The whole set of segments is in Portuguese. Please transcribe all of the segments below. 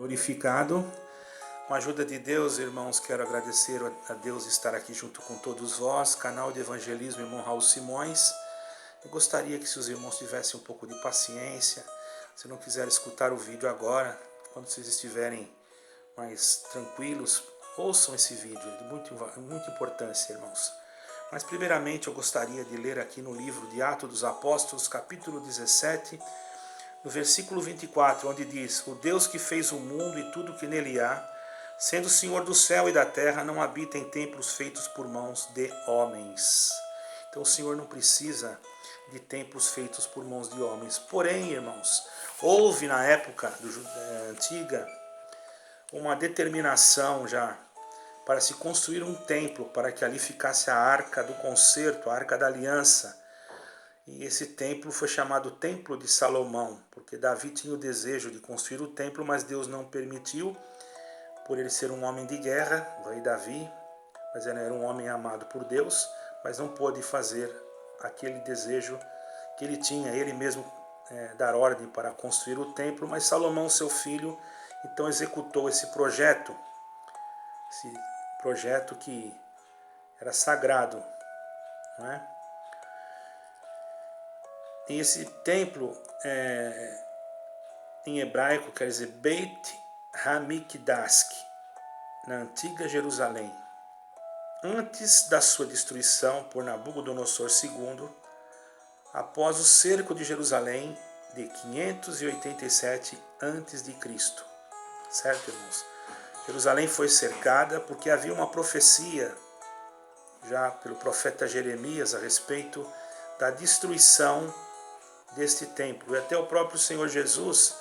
glorificado. Com a ajuda de Deus, irmãos, quero agradecer a Deus estar aqui junto com todos vós, canal de evangelismo Irmão Raul Simões. Eu gostaria que se os irmãos tivessem um pouco de paciência, se não quiserem escutar o vídeo agora, quando vocês estiverem mais tranquilos, ouçam esse vídeo, é de muita importância, irmãos. Mas primeiramente eu gostaria de ler aqui no livro de Atos dos Apóstolos, capítulo 17, no versículo 24, onde diz: O Deus que fez o mundo e tudo que nele há, sendo o Senhor do céu e da terra, não habita em templos feitos por mãos de homens. Então o Senhor não precisa de templos feitos por mãos de homens. Porém, irmãos, houve na época antiga uma determinação já para se construir um templo, para que ali ficasse a Arca do Concerto, a Arca da Aliança. E esse templo foi chamado Templo de Salomão, porque Davi tinha o desejo de construir o templo, mas Deus não permitiu, por ele ser um homem de guerra, o rei Davi, mas ele era um homem amado por Deus, mas não pôde fazer aquele desejo que ele tinha, ele mesmo dar ordem para construir o templo, mas Salomão, seu filho, então executou esse projeto que era sagrado, não é? E esse templo, em hebraico, quer dizer Beit Hamikdash, na antiga Jerusalém. Antes da sua destruição por Nabucodonosor II, após o cerco de Jerusalém de 587 a.C. Certo, irmãos? Jerusalém foi cercada porque havia uma profecia, já pelo profeta Jeremias, a respeito da destruição deste templo. E até o próprio Senhor Jesus,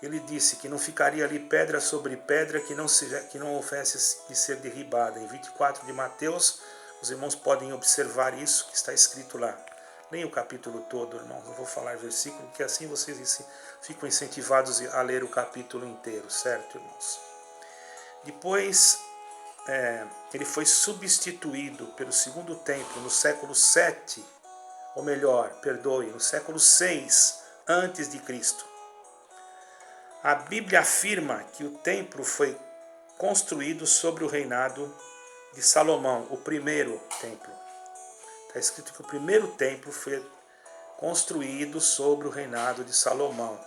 ele disse que não ficaria ali pedra sobre pedra que não houvesse de ser derribada. Em 24 de Mateus, os irmãos podem observar isso que está escrito lá. Nem o capítulo todo, irmãos, não vou falar versículo, porque assim vocês ficam incentivados a ler o capítulo inteiro, certo, irmãos? Depois, ele foi substituído pelo segundo templo no século 7, ou melhor, perdoe, no século 6 antes de Cristo. A Bíblia afirma que o templo foi construído sobre o reinado de Salomão, o primeiro templo. Está escrito que o primeiro templo foi construído sobre o reinado de Salomão,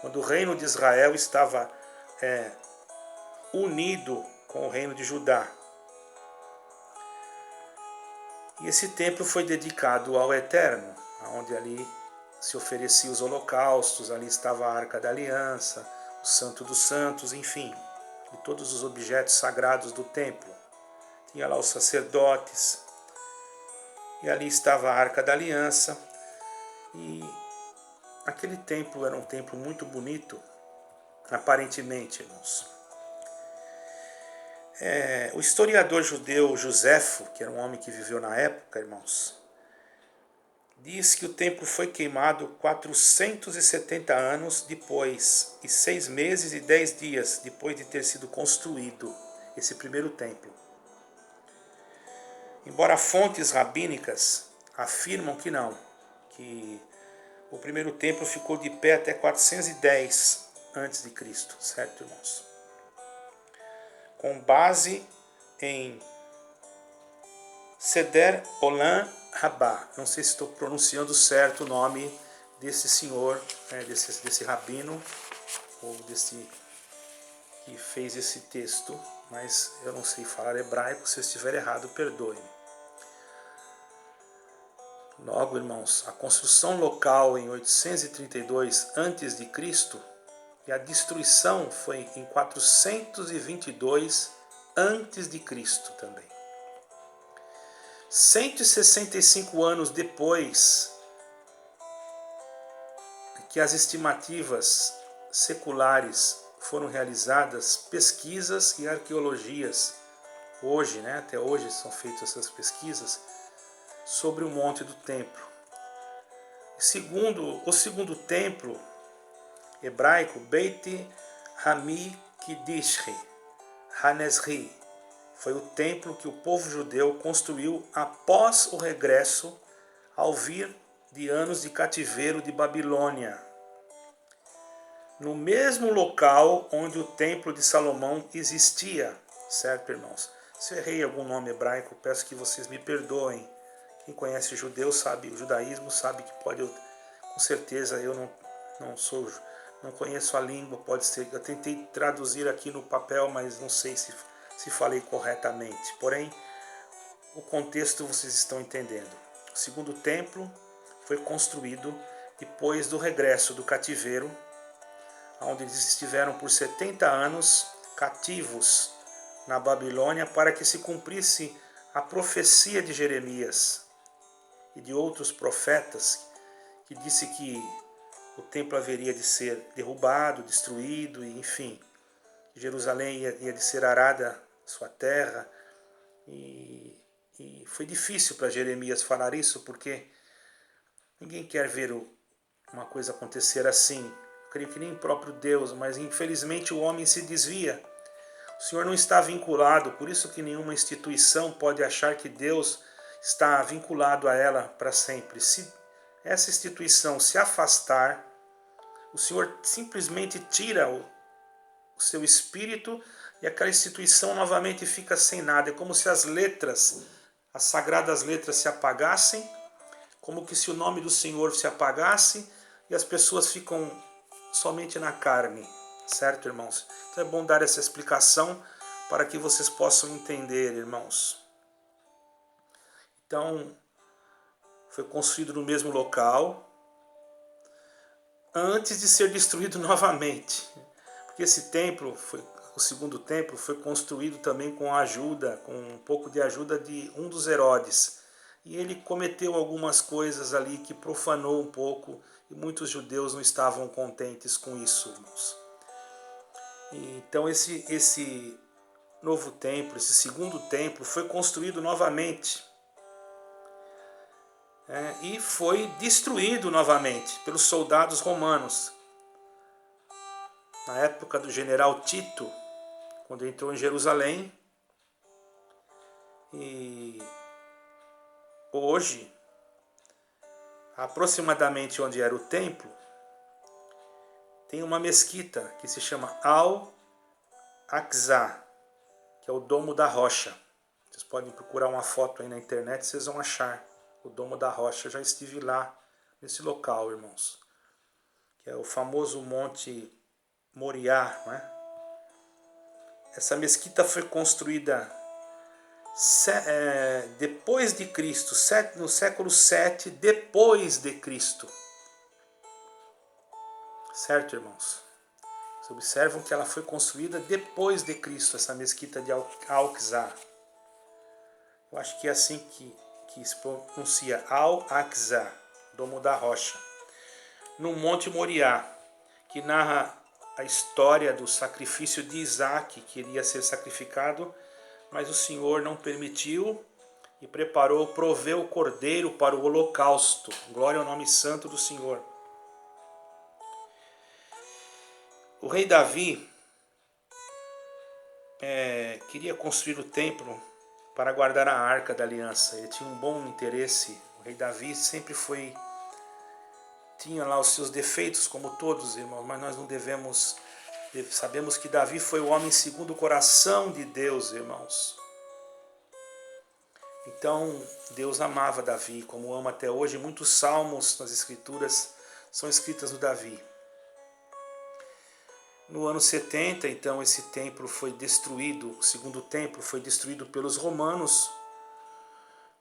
quando o reino de Israel estava unido com o reino de Judá. E esse templo foi dedicado ao Eterno, onde ali se ofereciam os holocaustos, ali estava a Arca da Aliança, o Santo dos Santos, enfim, e todos os objetos sagrados do templo. Tinha lá os sacerdotes, e ali estava a Arca da Aliança, e aquele templo era um templo muito bonito, aparentemente, irmãos. O historiador judeu Joséfo, que era um homem que viveu na época, irmãos, diz que o templo foi queimado 470 anos depois, e 6 meses e 10 dias depois de ter sido construído esse primeiro templo. Embora fontes rabínicas afirmam que não, que o primeiro templo ficou de pé até 410 a.C., certo, irmãos? Com base em Seder Olam Rabbah. Não sei se estou pronunciando certo o nome desse senhor, desse rabino, ou desse que fez esse texto, mas eu não sei falar hebraico, se eu estiver errado, perdoe-me. Logo, irmãos, a construção local em 832 a.C. e a destruição foi em 422 a.C. também. 165 anos depois que as estimativas seculares foram realizadas, pesquisas e arqueologias, hoje, até hoje são feitas essas pesquisas, sobre o Monte do Templo. Segundo o segundo templo hebraico, Beit Hamikdash Hanesri, foi o templo que o povo judeu construiu após o regresso ao vir de anos de cativeiro de Babilônia. no mesmo local onde o templo de Salomão existia, certo, irmãos? Se eu errei algum nome hebraico, peço que vocês me perdoem. Quem conhece judeu sabe, o judaísmo sabe que pode, com certeza eu não conheço a língua, pode ser. Eu tentei traduzir aqui no papel, mas não sei se falei corretamente. Porém, o contexto vocês estão entendendo. O segundo templo foi construído depois do regresso do cativeiro, onde eles estiveram por 70 anos cativos na Babilônia, para que se cumprisse a profecia de Jeremias e de outros profetas, que disse que o templo haveria de ser derrubado, destruído, e enfim, Jerusalém ia de ser arada sua terra. E foi difícil para Jeremias falar isso, porque ninguém quer ver uma coisa acontecer assim. Eu creio que nem o próprio Deus, mas infelizmente o homem se desvia. O Senhor não está vinculado, por isso que nenhuma instituição pode achar que Deus está vinculado a ela para sempre. Se essa instituição se afastar, o Senhor simplesmente tira o seu espírito e aquela instituição novamente fica sem nada. É como se as letras, as sagradas letras se apagassem, como que se o nome do Senhor se apagasse e as pessoas ficam somente na carne. Certo, irmãos? Então é bom dar essa explicação para que vocês possam entender, irmãos. Então, foi construído no mesmo local, antes de ser destruído novamente. Porque esse templo, o segundo templo, foi construído também com um pouco de ajuda de um dos Herodes. E ele cometeu algumas coisas ali que profanou um pouco, e muitos judeus não estavam contentes com isso, irmãos. Então esse novo templo, esse segundo templo, foi construído novamente. E foi destruído novamente pelos soldados romanos. Na época do general Tito, quando entrou em Jerusalém. E hoje, aproximadamente onde era o templo, tem uma mesquita que se chama Al-Aqsa, que é o Domo da Rocha. Vocês podem procurar uma foto aí na internet, vocês vão achar o Domo da Rocha. Eu já estive lá, nesse local, irmãos. Que é o famoso Monte Moriá, né? Essa mesquita foi construída depois de Cristo, no século 7 depois de Cristo. Certo, irmãos? Vocês observam que ela foi construída depois de Cristo, essa mesquita de Al-Aqsa. Eu acho que é assim que se pronuncia, Al-Aqsa, Domo da Rocha. No Monte Moriá, que narra a história do sacrifício de Isaac, que iria ser sacrificado, mas o Senhor não permitiu e proveu o cordeiro para o holocausto. Glória ao nome santo do Senhor. O rei Davi queria construir o templo para guardar a arca da aliança. Ele tinha um bom interesse. O rei Davi sempre tinha lá os seus defeitos, como todos, irmãos, mas nós não devemos. Sabemos que Davi foi o homem segundo o coração de Deus, irmãos. Então, Deus amava Davi, como ama até hoje. Muitos salmos nas Escrituras são escritas no Davi. No ano 70, então, esse templo foi destruído, o segundo templo foi destruído pelos romanos,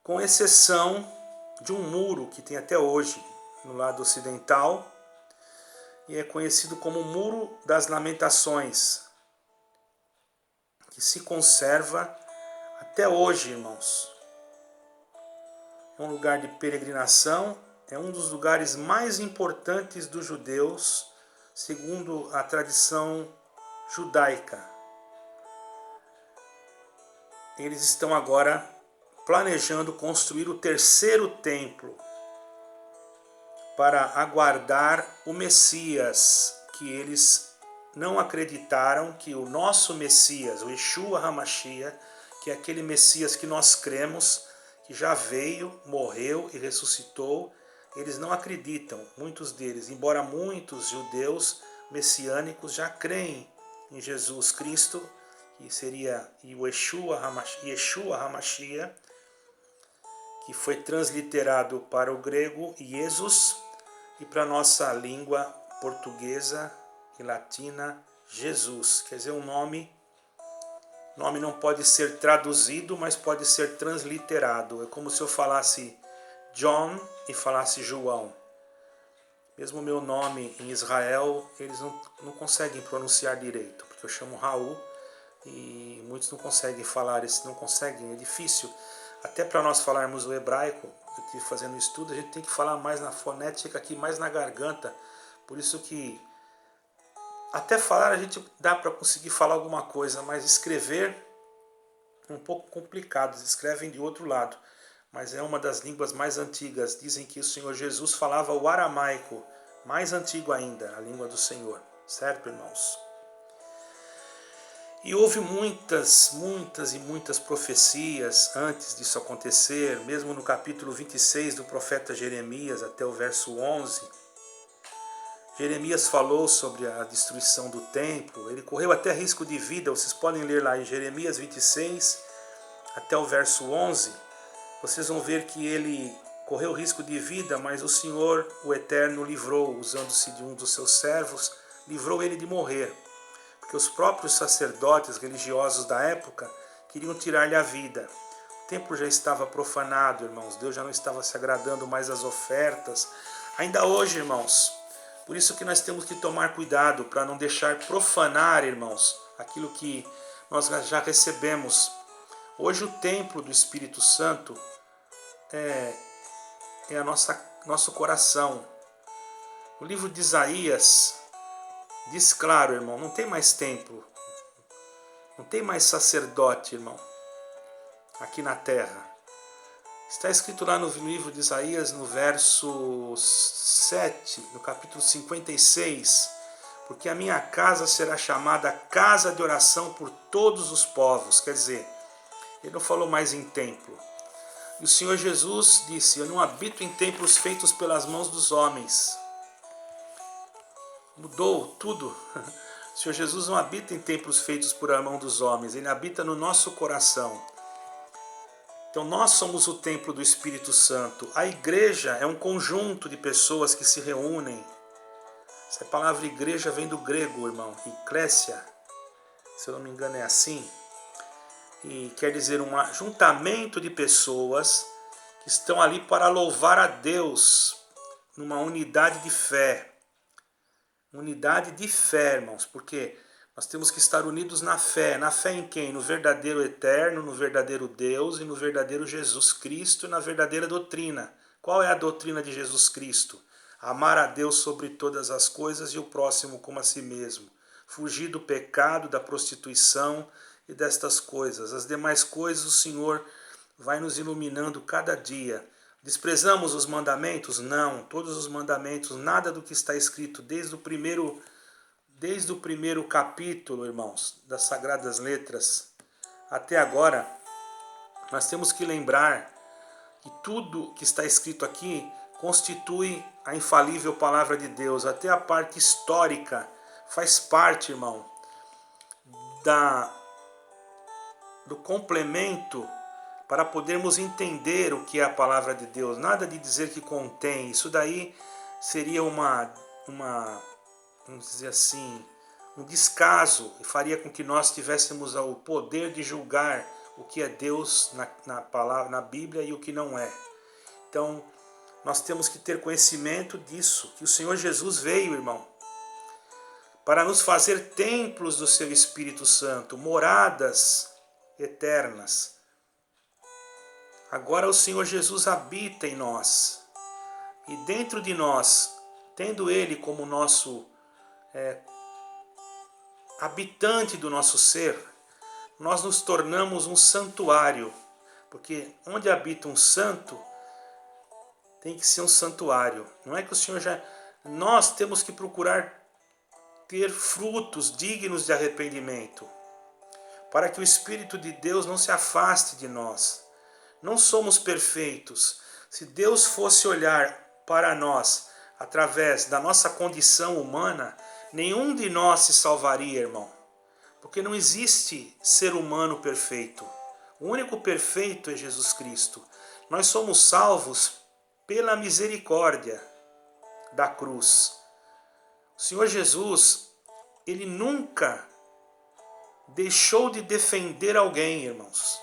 com exceção de um muro que tem até hoje no lado ocidental, e é conhecido como Muro das Lamentações, que se conserva até hoje, irmãos. É um lugar de peregrinação, é um dos lugares mais importantes dos judeus, segundo a tradição judaica. Eles estão agora planejando construir o terceiro templo para aguardar o Messias, que eles não acreditaram que o nosso Messias, o Yeshua HaMashiach, que é aquele Messias que nós cremos, que já veio, morreu e ressuscitou, eles não acreditam, muitos deles, embora muitos judeus messiânicos já creem em Jesus Cristo, que seria Yeshua HaMashiach, que foi transliterado para o grego Jesus e para a nossa língua portuguesa e latina Jesus. Quer dizer, o nome não pode ser traduzido, mas pode ser transliterado. É como se eu falasse John e falasse João. Mesmo o meu nome em Israel, eles não conseguem pronunciar direito, porque eu chamo Raul e muitos não conseguem falar, não conseguem, é difícil. Até para nós falarmos o hebraico, eu estive fazendo estudo, a gente tem que falar mais na fonética aqui, mais na garganta. Por isso que até falar a gente dá para conseguir falar alguma coisa, mas escrever é um pouco complicado, eles escrevem de outro lado. Mas é uma das línguas mais antigas. Dizem que o Senhor Jesus falava o aramaico, mais antigo ainda, a língua do Senhor. Certo, irmãos? E houve muitas e muitas profecias antes disso acontecer, mesmo no capítulo 26 do profeta Jeremias, até o verso 11. Jeremias falou sobre a destruição do templo, ele correu até risco de vida, vocês podem ler lá em Jeremias 26, até o verso 11. Vocês vão ver que ele correu risco de vida, mas o Senhor, o Eterno, livrou, usando-se de um dos seus servos, livrou ele de morrer. Porque os próprios sacerdotes religiosos da época queriam tirar-lhe a vida. O templo já estava profanado, irmãos. Deus já não estava se agradando mais das ofertas. Ainda hoje, irmãos, por isso que nós temos que tomar cuidado para não deixar profanar, irmãos, aquilo que nós já recebemos. Hoje o templo do Espírito Santo é nosso coração. O livro de Isaías diz claro, irmão, não tem mais templo, não tem mais sacerdote, irmão, aqui na terra. Está escrito lá no livro de Isaías, no verso 7, no capítulo 56, porque a minha casa será chamada casa de oração por todos os povos. Quer dizer, ele não falou mais em templo. E o Senhor Jesus disse, eu não habito em templos feitos pelas mãos dos homens. Mudou tudo. O Senhor Jesus não habita em templos feitos por a mão dos homens, ele habita no nosso coração. Então nós somos o templo do Espírito Santo. A igreja é um conjunto de pessoas que se reúnem. Essa palavra igreja vem do grego, irmão, eclésia, se eu não me engano é assim. E quer dizer um ajuntamento de pessoas que estão ali para louvar a Deus numa unidade de fé. Unidade de fé, irmãos, porque nós temos que estar unidos na fé. Na fé em quem? No verdadeiro eterno, no verdadeiro Deus e no verdadeiro Jesus Cristo e na verdadeira doutrina. Qual é a doutrina de Jesus Cristo? Amar a Deus sobre todas as coisas e o próximo como a si mesmo. Fugir do pecado, da prostituição e destas coisas. As demais coisas o Senhor vai nos iluminando cada dia. Desprezamos os mandamentos? Não, todos os mandamentos, nada do que está escrito desde o primeiro capítulo, irmãos, das Sagradas Letras até agora, nós temos que lembrar que tudo que está escrito aqui constitui a infalível palavra de Deus. Até a parte histórica faz parte, irmão, do complemento para podermos entender o que é a palavra de Deus. Nada de dizer que contém. Isso daí seria vamos dizer assim, um descaso e faria com que nós tivéssemos o poder de julgar o que é Deus na palavra, na Bíblia e o que não é. Então, nós temos que ter conhecimento disso, que o Senhor Jesus veio, irmão, para nos fazer templos do seu Espírito Santo, moradas eternas. Agora o Senhor Jesus habita em nós. E dentro de nós, tendo Ele como nosso habitante do nosso ser, nós nos tornamos um santuário. Porque onde habita um santo, tem que ser um santuário. Não é que o Senhor já... Nós temos que procurar ter frutos dignos de arrependimento, para que o Espírito de Deus não se afaste de nós. Não somos perfeitos. Se Deus fosse olhar para nós através da nossa condição humana, Nenhum de nós se salvaria, irmão, porque não existe ser humano perfeito. O único perfeito é Jesus Cristo. Nós somos salvos pela misericórdia da cruz. O Senhor Jesus, ele nunca deixou de defender alguém, irmãos.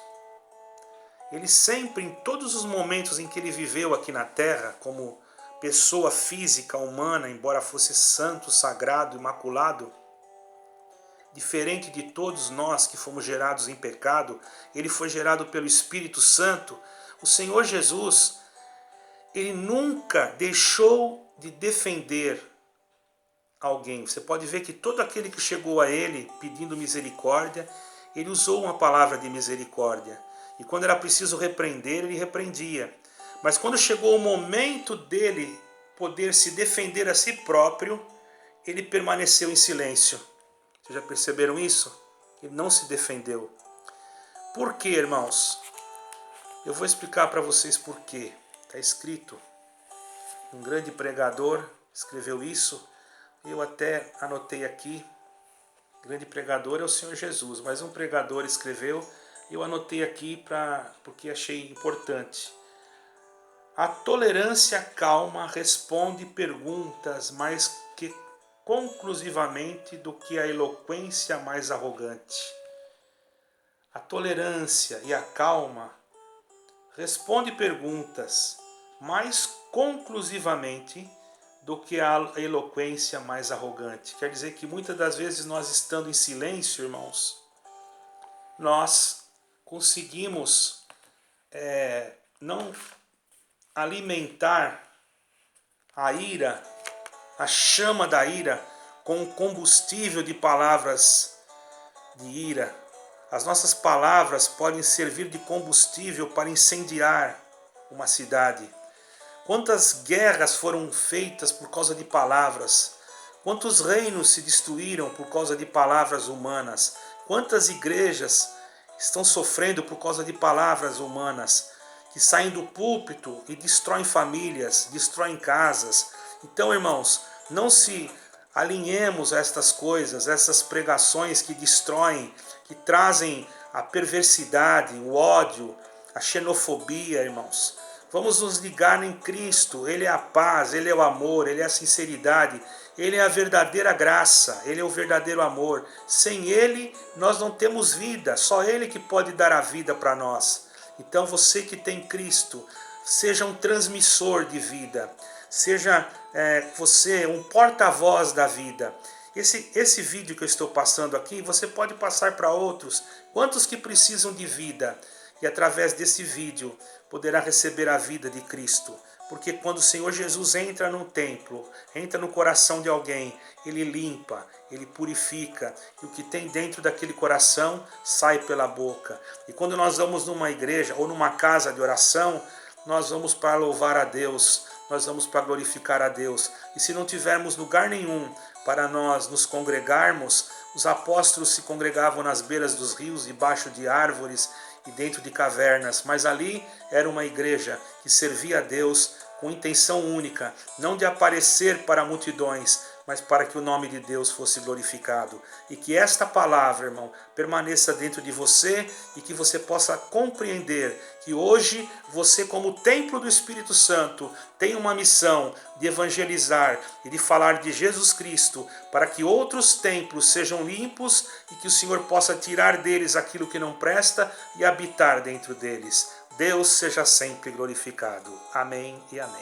Ele sempre, em todos os momentos em que ele viveu aqui na terra, como pessoa física, humana, embora fosse santo, sagrado, imaculado, diferente de todos nós que fomos gerados em pecado, ele foi gerado pelo Espírito Santo. O Senhor Jesus, ele nunca deixou de defender alguém. Você pode ver que todo aquele que chegou a ele pedindo misericórdia, ele usou uma palavra de misericórdia. E quando era preciso repreender, ele repreendia. Mas quando chegou o momento dele poder se defender a si próprio, ele permaneceu em silêncio. Vocês já perceberam isso? Ele não se defendeu. Por quê, irmãos? Eu vou explicar para vocês por quê. Está escrito. Um grande pregador escreveu isso. Eu até anotei aqui. O grande pregador é o Senhor Jesus, mas um pregador escreveu. Eu anotei aqui porque achei importante. A tolerância calma responde perguntas mais que conclusivamente do que a eloquência mais arrogante. A tolerância e a calma responde perguntas mais conclusivamente do que a eloquência mais arrogante. Quer dizer que muitas das vezes nós estando em silêncio, irmãos, nós conseguimos não alimentar a ira, a chama da ira, com um combustível de palavras de ira. As nossas palavras podem servir de combustível para incendiar uma cidade. Quantas guerras foram feitas por causa de palavras? Quantos reinos se destruíram por causa de palavras humanas? Quantas igrejas estão sofrendo por causa de palavras humanas, que saem do púlpito e destroem famílias, destroem casas? Então, irmãos, não se alinhemos a estas coisas, essas pregações que destroem, que trazem a perversidade, o ódio, a xenofobia, irmãos. Vamos nos ligar em Cristo. Ele é a paz, Ele é o amor, Ele é a sinceridade, Ele é a verdadeira graça, Ele é o verdadeiro amor. Sem Ele, nós não temos vida, só Ele que pode dar a vida para nós. Então você que tem Cristo, seja um transmissor de vida, seja você um porta-voz da vida. Esse vídeo que eu estou passando aqui, você pode passar para outros. Quantos que precisam de vida? E através desse vídeo poderá receber a vida de Cristo. Porque quando o Senhor Jesus entra no templo, entra no coração de alguém, Ele limpa, Ele purifica. E o que tem dentro daquele coração sai pela boca. E quando nós vamos numa igreja ou numa casa de oração, nós vamos para louvar a Deus, nós vamos para glorificar a Deus. E se não tivermos lugar nenhum para nós nos congregarmos, os apóstolos se congregavam nas beiras dos rios, debaixo de árvores e dentro de cavernas, mas ali era uma igreja que servia a Deus com intenção única, não de aparecer para multidões, mas para que o nome de Deus fosse glorificado. E que esta palavra, irmão, permaneça dentro de você e que você possa compreender que hoje você, como templo do Espírito Santo, tem uma missão de evangelizar e de falar de Jesus Cristo para que outros templos sejam limpos e que o Senhor possa tirar deles aquilo que não presta e habitar dentro deles. Deus seja sempre glorificado. Amém e amém.